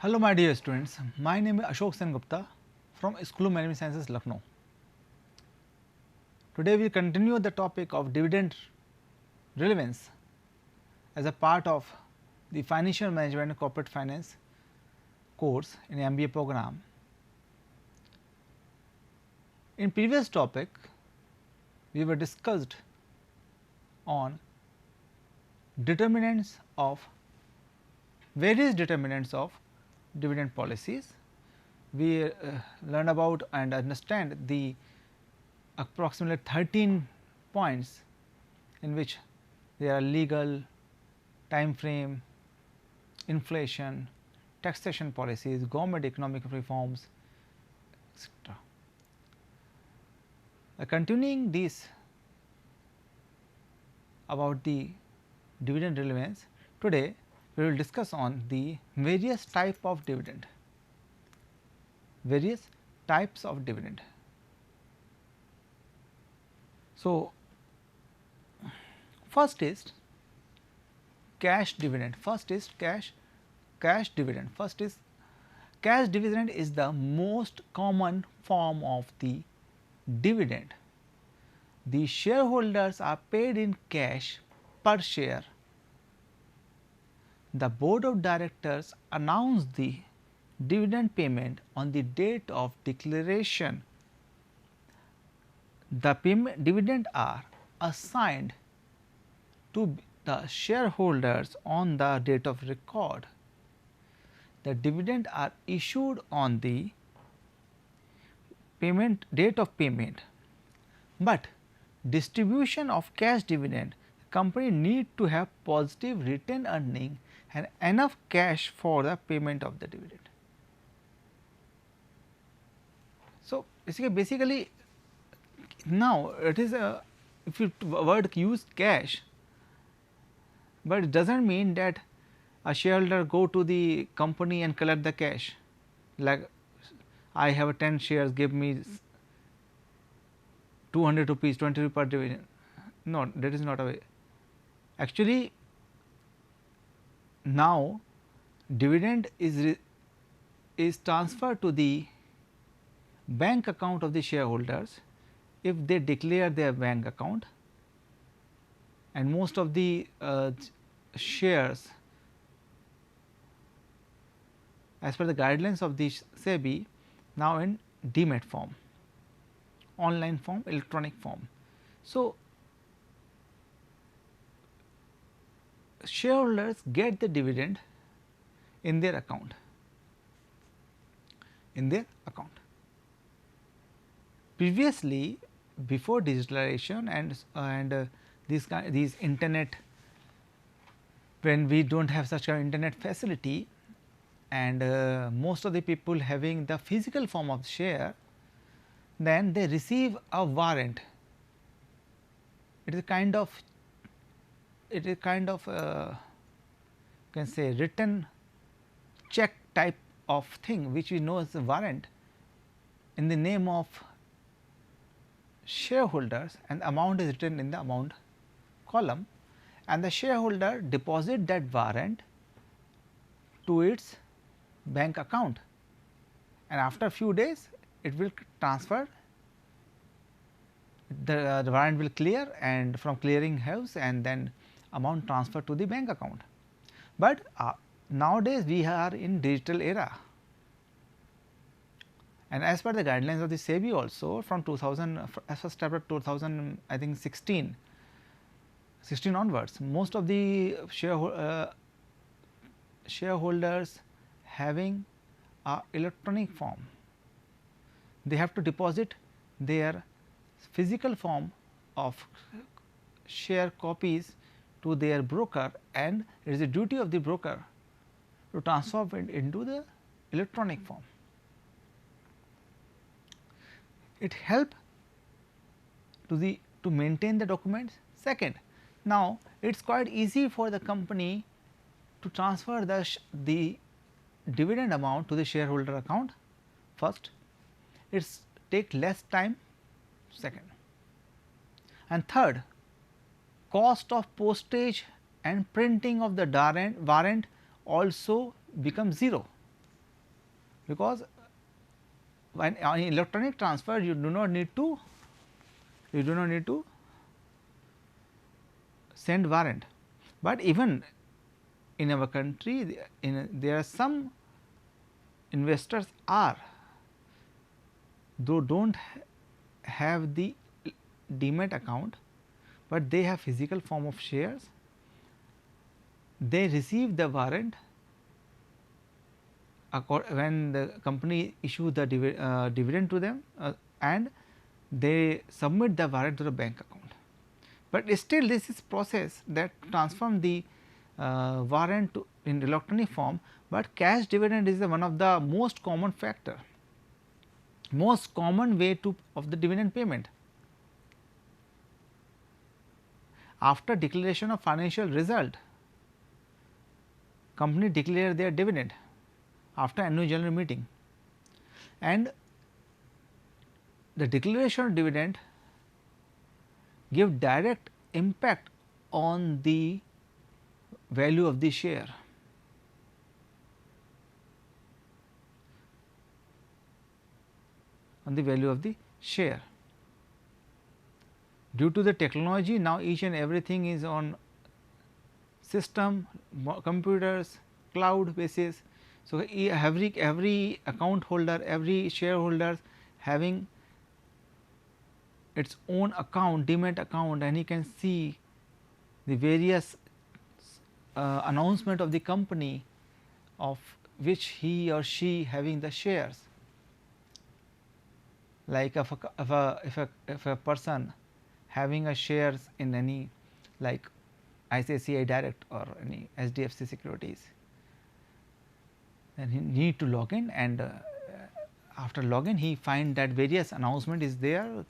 Hello my dear students, my name is Ashok Sen Gupta from School of Management Sciences, Lucknow. Today we continue the topic of dividend relevance as a part of the Financial Management and Corporate Finance course in MBA program. In previous topic, we were discussed on determinants of various determinants of dividend policies. We learn about and understand the approximately 13 points in which there are legal, time frame, inflation, taxation policies, government economic reforms, etc. Continuing this about the dividend relevance, today we will discuss on the various type of dividend, various types of dividend. So, first is cash dividend. First is cash dividend. First is cash dividend is the most common form of the dividend. The shareholders are paid in cash per share. The board of directors announce the dividend payment on the date of declaration. The payment dividend are assigned to the shareholders on the date of record. The dividend are issued on the payment date of payment, but distribution of cash dividend, company need to have positive retained earning and enough cash for the payment of the dividend. So, basically now it is a, if you word use cash, but it does not mean that a shareholder go to the company and collect the cash, like I have a 10 shares, give me 200 rupees, 20 rupees per dividend. No, that is not a way. Actually, now dividend is transferred to the bank account of the shareholders if they declare their bank account, and most of the shares as per the guidelines of the SEBI now in demat form, online form, electronic form. So, shareholders get the dividend in their account, Previously, before digitalization and these internet, when we do not have such an internet facility, and most of the people having the physical form of share, then they receive a warrant. It is kind of can say written check type of thing, which we know as a warrant, in the name of shareholders, and amount is written in the amount column, and the shareholder deposit that warrant to its bank account, and after few days it will transfer, the warrant will clear, and from clearing house, and then amount transfer to the bank account. But nowadays we are in digital era, and as per the guidelines of the SEBI also from 2000, as first chapter 2000, I think 16 onwards, most of the shareholders having a electronic form, they have to deposit their physical form of share copies to their broker, and it is the duty of the broker to transform it into the electronic form. It help to maintain the documents. Second, now it is quite easy for the company to transfer the dividend amount to the shareholder account. First, it take less time. Second, and third, cost of postage and printing of the warrant also becomes 0. because when on electronic transfer you do not need to send warrant, but even in our country there are some investors are though do not have the demat account, but they have physical form of shares. They receive the warrant when the company issue the dividend to them, and they submit the warrant to the bank account. But still this is process that transform the warrant to in electronic form, but cash dividend is one of the most common factor, most common way to of the dividend payment. After declaration of financial result, company declare their dividend after annual general meeting, and the declaration of dividend give direct impact on the value of the share. On the value of the share. Due to the technology, now each and everything is on system, computers, cloud basis. So, every account holder, every shareholder having its own account, demat account, and he can see the various announcement of the company of which he or she having the shares. Like if a person having a shares in any like ICICI Direct or any HDFC Securities, then he need to log in, and after login he find that various announcement is there.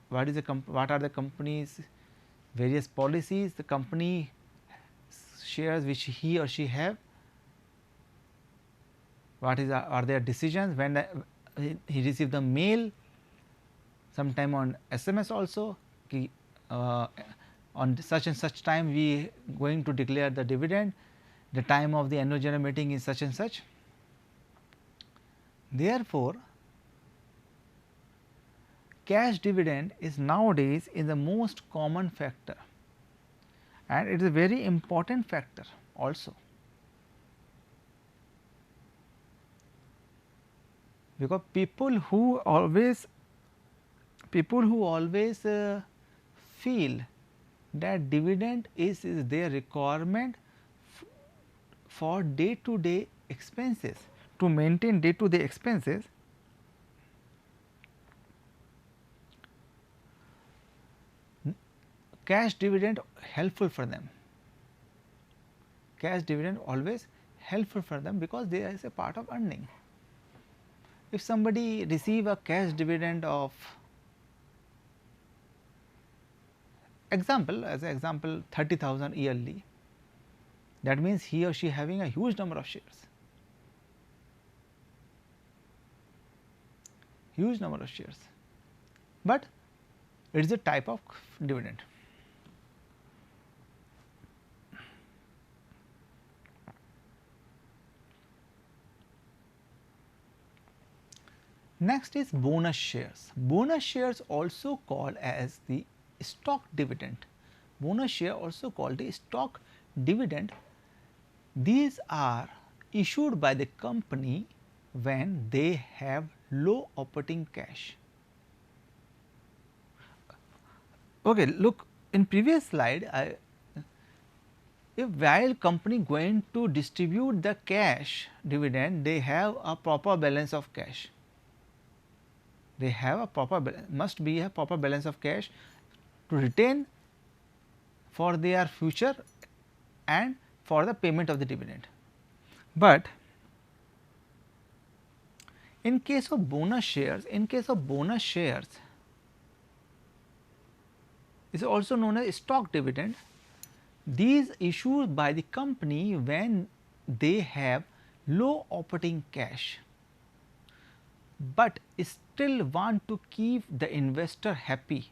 What are the company's various policies, the company shares which he or she have, what is are their decisions, when he receive the mail, sometime on SMS also, on such and such time we going to declare the dividend, the time of the annual general meeting is such and such. Therefore, cash dividend is nowadays is the most common factor, and it is a very important factor also, because people who always feel that dividend is their requirement for day to day expenses, to maintain day to day expenses, cash dividend helpful for them. Cash dividend always helpful for them, because there is a part of earning. If somebody receive a cash dividend of example, as an example 30,000 yearly, that means he or she having a huge number of shares, but it is a type of dividend. Next is bonus shares. Bonus shares also called as the stock dividend. Bonus share also called the stock dividend. These are issued by the company when they have low operating cash. Okay, look in previous slide, if while company going to distribute the cash dividend, they have a proper balance of cash. They have a must be a proper balance of cash to retain for their future and for the payment of the dividend. But in case of bonus shares, is also known as stock dividend. These issued by the company when they have low operating cash, but still want to keep the investor happy.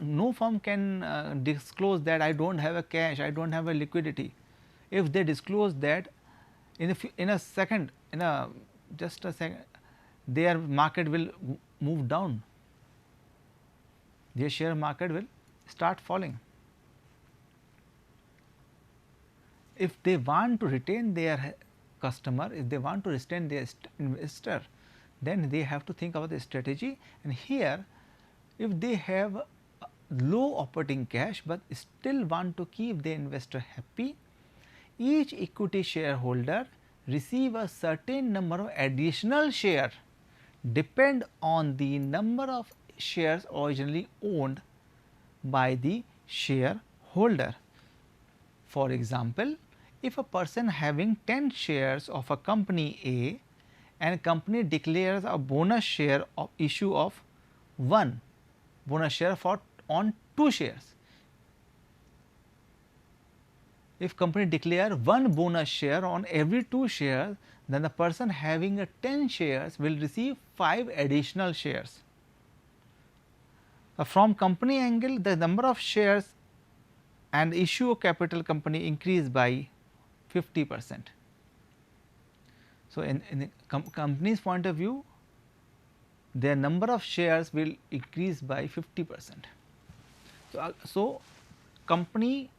No firm can disclose that I do not have a cash, I do not have a liquidity. If they disclose that, in a second, in a just a second, their market will move down, their share market will start falling. If they want to retain their customer, if they want to retain their investor, then they have to think about the strategy. And here, if they have low operating cash, but still want to keep the investor happy, each equity shareholder receive a certain number of additional share depend on the number of shares originally owned by the shareholder. For example, if a person having 10 shares of a company A and company declares a bonus share of issue of 1 bonus share for on 2 shares. If company declare 1 bonus share on every 2 shares, then the person having a 10 shares will receive 5 additional shares. From company angle, the number of shares and issue of capital company increase by 50%. So, in the company's point of view, their number of shares will increase by 50%. So company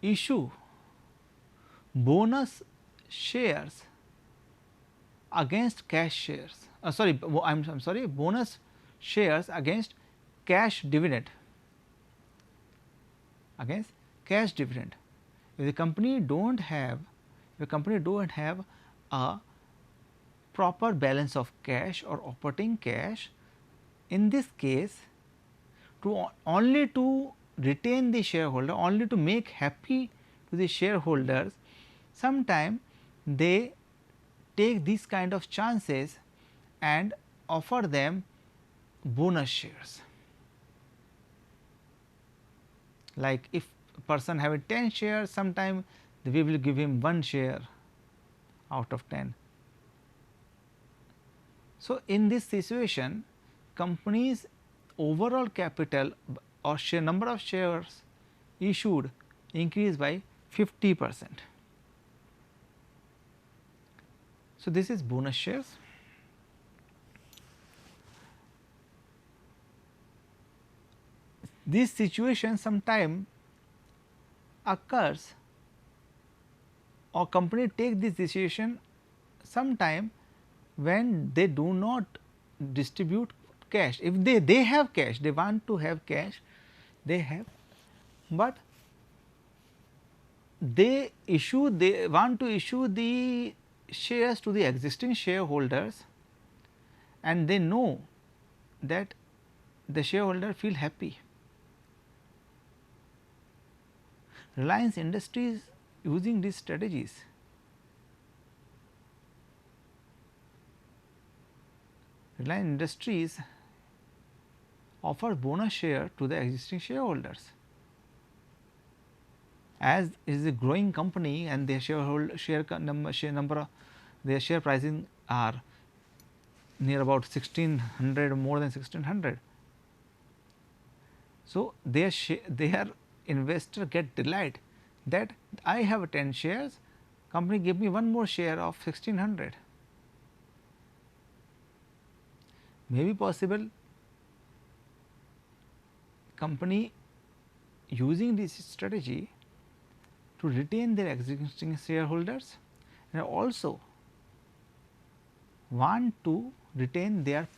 issue bonus shares against cash shares, sorry, I am sorry, bonus shares against cash dividend, against cash dividend. If the company don't have, if a company don't have a proper balance of cash or operating cash, in this case, to only to retain the shareholder, only to make happy to the shareholders, sometime they take these kind of chances and offer them bonus shares. Like if a person having 10 shares, sometime we will give him 1 share out of 10. So, in this situation, company's overall capital or share number of shares issued increase by 50%. So, this is bonus shares. This situation sometime occurs or company take this decision sometime when they do not distribute cash. If they have cash, they want to have cash, they have, but they want to issue the shares to the existing shareholders, and they know that the shareholder feel happy. Reliance Industries using these strategies. Reliance Industries offer bonus share to the existing shareholders. As it is a growing company and their share number, their share pricing are near about 1600, more than 1600. So, their investor get delight that I have 10 shares, company give me 1 more share of 1600. May be possible company using this strategy to retain their existing shareholders and also want to retain their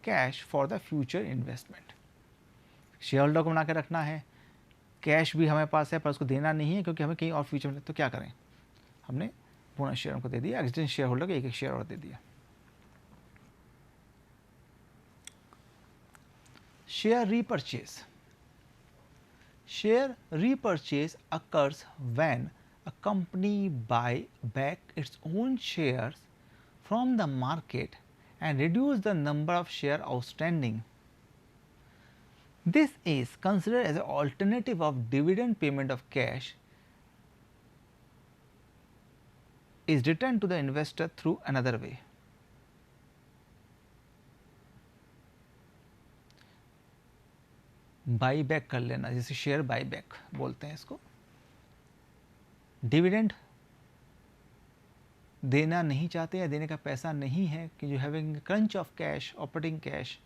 cash for the future investment. Shareholder को बना के रखना है, cash भी हमारे पास है पर उसको देना नहीं है क्योंकि हमें कहीं और फ्यूचर में, तो क्या करें, हमने बोनस शेयर को दे दिया, एग्जिस्टिंग शेयर होल्डर को एक शेयर और दे दिया. Share repurchase. Share repurchase occurs when a company buy back its own shares from the market and reduce the number of shares outstanding. This is considered as an alternative of dividend payment of cash is returned to the investor through another way. By back कर लेना, जैसे share by back बोलते हैं इसको. Dividend देना नहीं चाहते या देने का पैसा नहीं है कि you having crunch of cash, operating cash,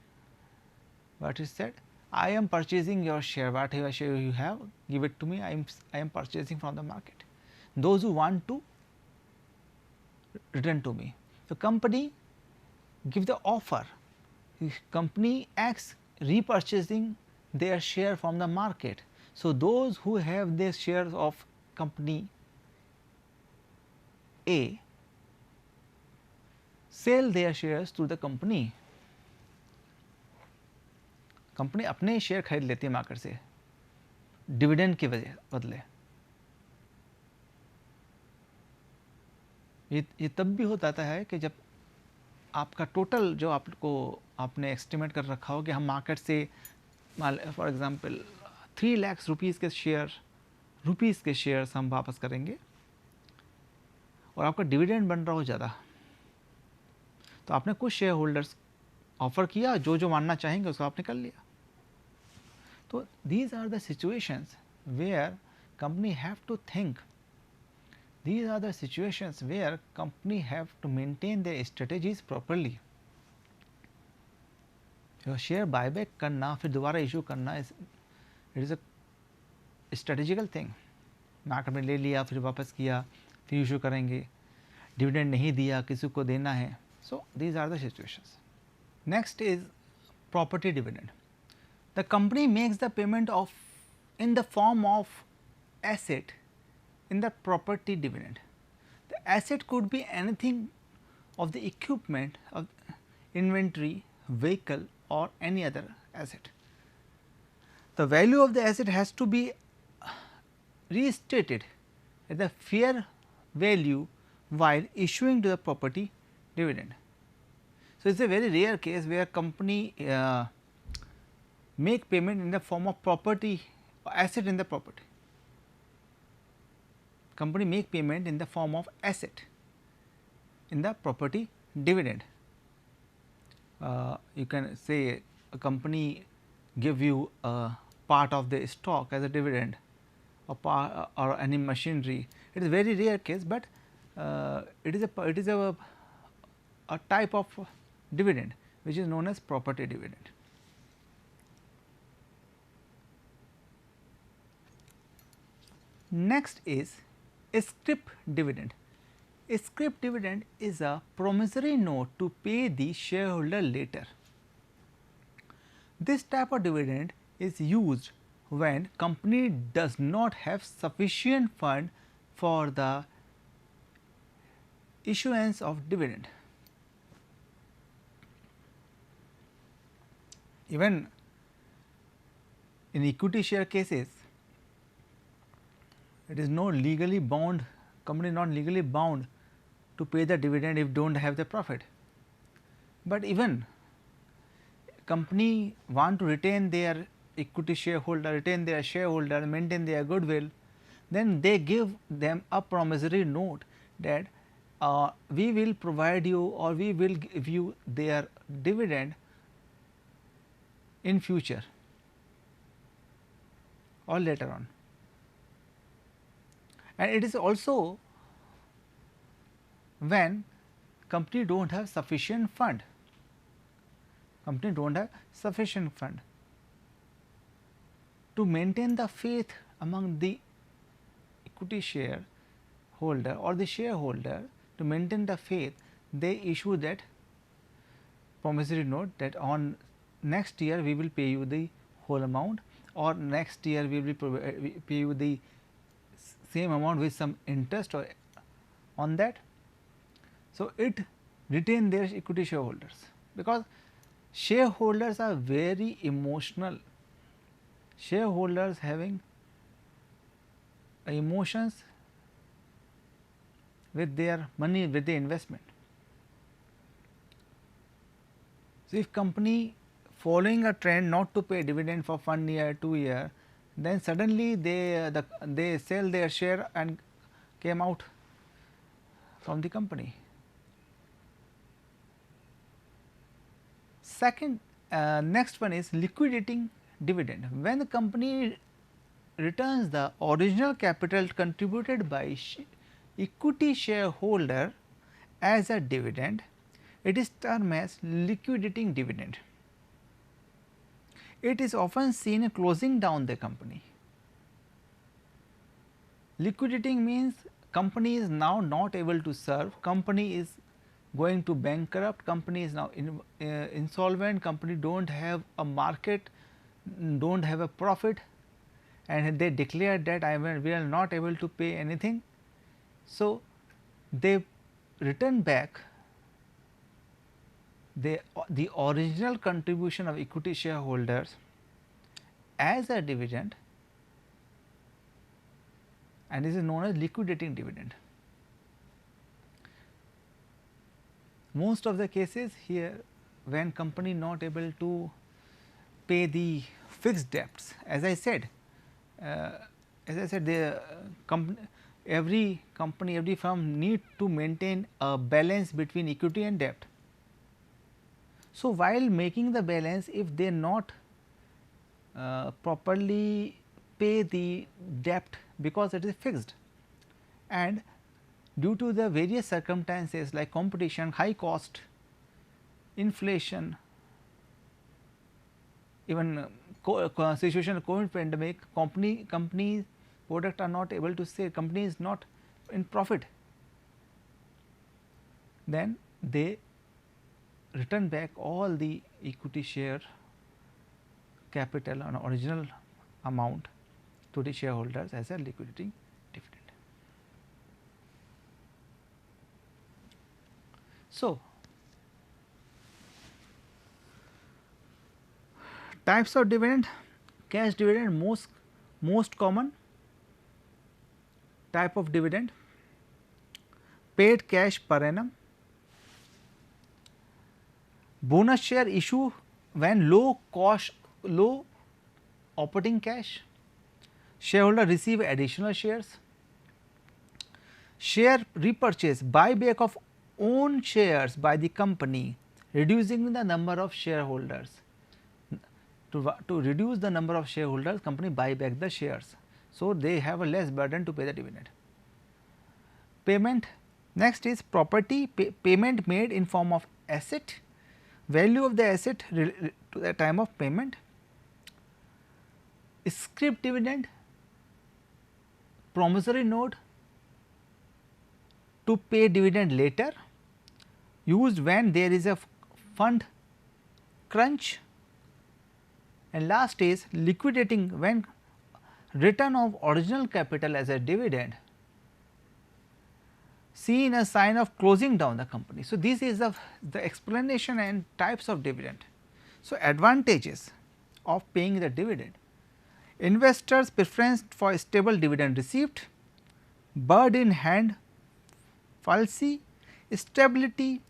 what is said, I am purchasing your share, whatever share you have, give it to me, I am purchasing from the market. Those who want to return to me. So, company give the offer, company acts repurchasing their share from the market. So, those who have their shares of company A sell their shares to the company. Company अपने share खरीद लेती है market से dividend के वजह बदले। ये तब भी हो जाता है कि जब आपका टोटल जो आपने एस्टिमेट कर रखा हो कि हम मार्केट से फॉर एग्जांपल 3 लाख रुपीज़ के शेयर्स हम वापस करेंगे और आपका डिविडेंड बन रहा हो ज़्यादा, तो आपने कुछ शेयर होल्डर्स ऑफर किया, जो मानना चाहेंगे उसको आपने कर लिया। तो these are the situations where company have to think, these are the situations where company have to maintain their strategies properly. Share buyback करना फिर दोबारा इशू करना it is a strategical thing. Market में ले लिया फिर वापस किया फिर इशू करेंगे, डिविडेंड नहीं दिया किसी को देना है। So these are the situations. Next is property dividend. The company makes the payment of in the form of asset in the property dividend. The asset could be anything of the equipment of inventory, vehicle or any other asset. The value of the asset has to be restated at the fair value while issuing to the property dividend. So, it is a very rare case where company make payment in the form of property asset in the property. Company make payment in the form of asset in the property dividend. You can say a company give you a part of the stock as a dividend or any machinery. It is a very rare case, but it is a type of dividend which is known as property dividend. Next is a scrip dividend. A scrip dividend is a promissory note to pay the shareholder later. This type of dividend is used when company does not have sufficient fund for the issuance of dividend. Even in equity share cases, it is not legally bound, company not legally bound to pay the dividend if do not have the profit. But even company want to retain their equity shareholder, retain their shareholder, maintain their goodwill, then they give them a promissory note that we will provide you or we will give you their dividend in future or later on. And it is also when company do not have sufficient fund, company do not have sufficient fund to maintain the faith among the equity share holder or the shareholder, to maintain the faith, they issue that promissory note that on next year we will pay you the whole amount, or next year we will pay you the same amount with some interest or on that. So, it retain their equity shareholders, because shareholders are very emotional, shareholders having emotions with their money, with the investment. So, if company following a trend not to pay dividend for 1 year, 2 year, then suddenly they sell their share and came out from the company. Second, next one is liquidating dividend. When the company returns the original capital contributed by equity shareholder as a dividend, it is termed as liquidating dividend. It is often seen in closing down the company. Liquidating means company is now not able to serve, company is going to bankrupt, company is now insolvent, company do not have a market, do not have a profit, and they declare that we are not able to pay anything. So, they return back the original contribution of equity shareholders as a dividend, and this is known as liquidating dividend. Most of the cases here, when company not able to pay the fixed debts, as I said, the every company, every firm need to maintain a balance between equity and debt. So, while making the balance, if they not properly pay the debt because it is fixed, and due to the various circumstances like competition, high cost, inflation, even situation of COVID pandemic, company product are not able to sell, company is not in profit, then they return back all the equity share capital on original amount to the shareholders as a liquidating dividend. So, types of dividend, cash dividend most common type of dividend, paid cash per annum, bonus share issue when low operating cash, shareholder receive additional shares, share repurchase, buyback of own shares by the company, reducing the number of shareholders. To reduce the number of shareholders, company buy back the shares. So, they have a less burden to pay the dividend. Payment, next is property payment made in form of asset, value of the asset to the time of payment, scrip dividend, promissory note to pay dividend later, used when there is a fund crunch, and last is liquidating, when return of original capital as a dividend seen a sign of closing down the company. So, this is the explanation and types of dividend. So, advantages of paying the dividend: investors preference for stable dividend received, bird in hand fallacy, stability,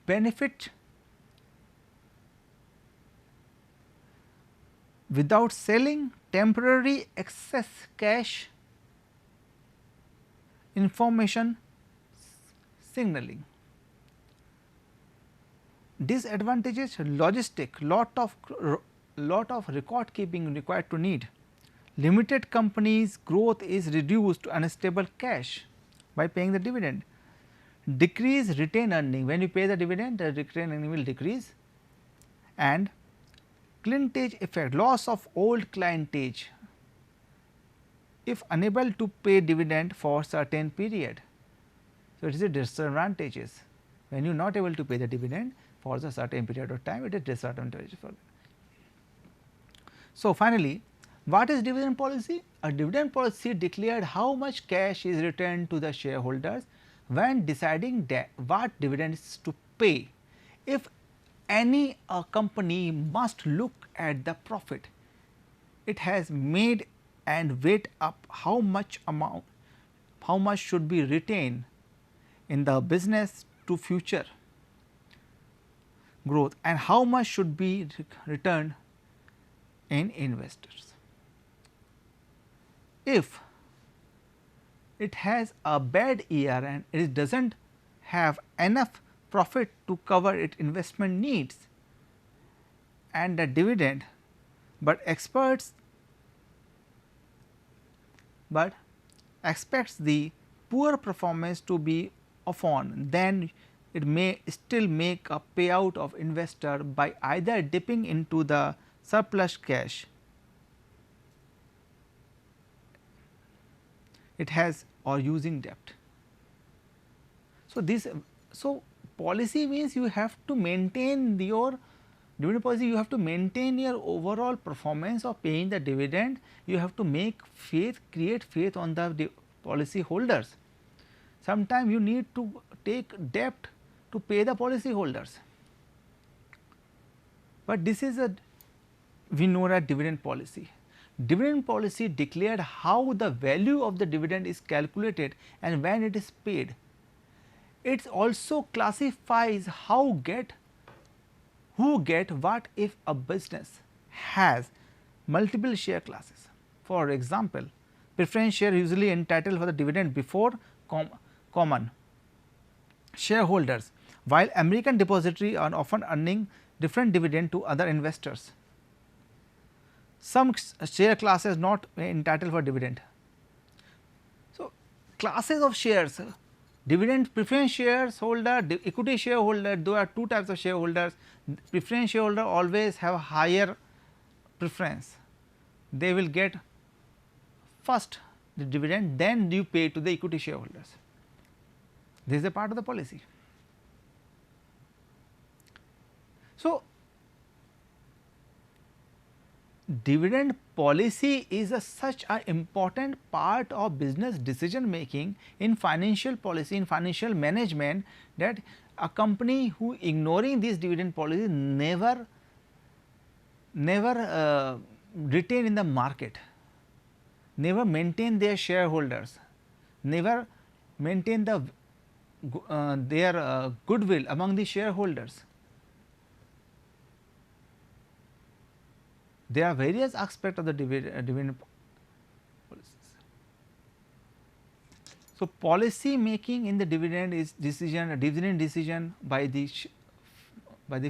benefit without selling, temporary excess cash, information signaling. Disadvantages: logistic, lot of record keeping required to need, limited companies growth is reduced to unstable cash by paying the dividend, decrease retained earning, when you pay the dividend the retained earning will decrease, and clintage effect, loss of old clientage if unable to pay dividend for certain period. So, it is a disadvantages when you are not able to pay the dividend for the certain period of time, it is disadvantage for. So, finally, what is dividend policy? A dividend policy declared how much cash is returned to the shareholders when deciding what dividends to pay. If any company must look at the profit it has made and weigh up how much should be retained in the business to future growth and how much should be returned in investors. If it has a bad year and it does not have enough profit to cover its investment needs and the dividend, but experts but expects the poor performance to be often, then it may still make a payout of investor by either dipping into the surplus cash it has or using debt. So, policy means you have to maintain your dividend policy, you have to maintain your overall performance of paying the dividend, you have to make faith, create faith on the policy holders. Sometimes you need to take debt to pay the policy holders, but this is a we know that dividend policy. Dividend policy declared how the value of the dividend is calculated and when it is paid. It also classifies who get what if a business has multiple share classes. For example, preference share usually entitled for the dividend before common shareholders, while American depository are often earning different dividend to other investors. Some share classes not entitled for dividend. So, classes of shares, dividend preference shares holder, equity shareholder, there are two types of shareholders. Preference shareholder always have higher preference, they will get first the dividend, then you pay to the equity shareholders. This is a part of the policy. So, dividend policy is such an important part of business decision making in financial policy, in financial management, that a company who ignoring this dividend policy never retain in the market, never maintain their shareholders, never maintain the their goodwill among the shareholders. There are various aspects of the dividend policies. So, policy making in the dividend is dividend decision by the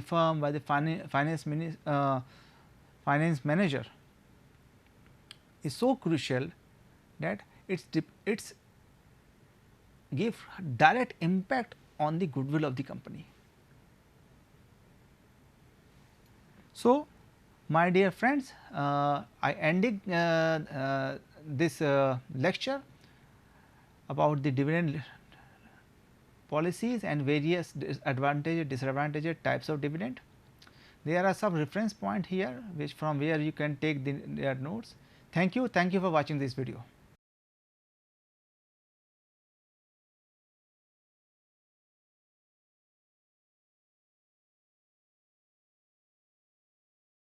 firm, by the finance manager is so crucial that it's give direct impact on the goodwill of the company. So, my dear friends, I ended this lecture about the dividend policies and various advantages, disadvantages, types of dividend. There are some reference point here which from where you can take their notes. Thank you for watching this video.